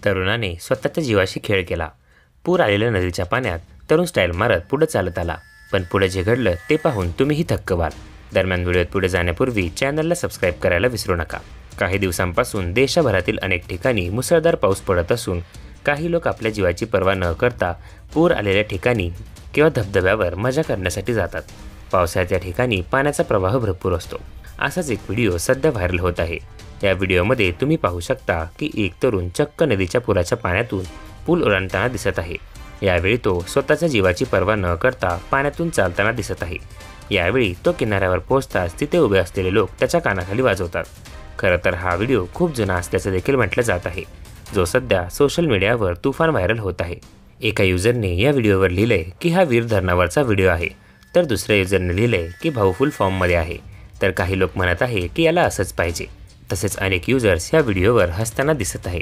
तरुणाने स्वतःच्या जीवाशी खेळ केला। पूर आलेल्या नदीच्या पाण्यात तरुण स्टाईल मारत पुढे चालत आला, पण पुढे जे घडलं ते पाहून तुम्हीही थक्क व्हाल। दरम्यान व्हिडिओत पुढे जाण्यापूर्वी चॅनलला सबस्क्राईब करायला विसरू नका। काही दिवसांपासून देशभरातील अनेक ठिकाणी मुसळधार पाऊस पडत असून काही लोक आपल्या जीवाची पर्वा न करता पूर आलेल्या ठिकाणी किंवा धबधब्यावर मजा करण्यासाठी जातात। पावसाळ्याच्या ठिकाणी पाण्याचा प्रवाह भरपूर असतो। असाच एक व्हिडिओ सध्या व्हायरल होत आहे। या व्हिडिओमध्ये तुम्ही पाहू शकता की एक तरुण चक्क नदीच्या पुराच्या पाण्यातून पूल ओलांडताना दिसत आहे। यावेळी तो स्वतःच्या जीवाची पर्वा न करता पाण्यातून चालताना दिसत आहे। यावेळी तो किनाऱ्यावर पोहोचताच तिथे उभे असलेले लोक त्याच्या कानाखाली वाजवतात। खरं तर हा व्हिडिओ खूप जुना असल्याचं देखील म्हटलं जात आहे, जो सध्या सोशल मीडियावर तुफान व्हायरल होत आहे। एका युजरने या व्हिडिओवर लिहिलंय की हा वीर धरणावरचा व्हिडिओ आहे, तर दुसऱ्या युजरने लिहिलंय की भाऊ फुल फॉर्ममध्ये आहे, तर काही लोक म्हणत आहे की याला असंच पाहिजे। तसेच अनेक युजर्स या व्हिडिओवर हसताना दिसत आहे।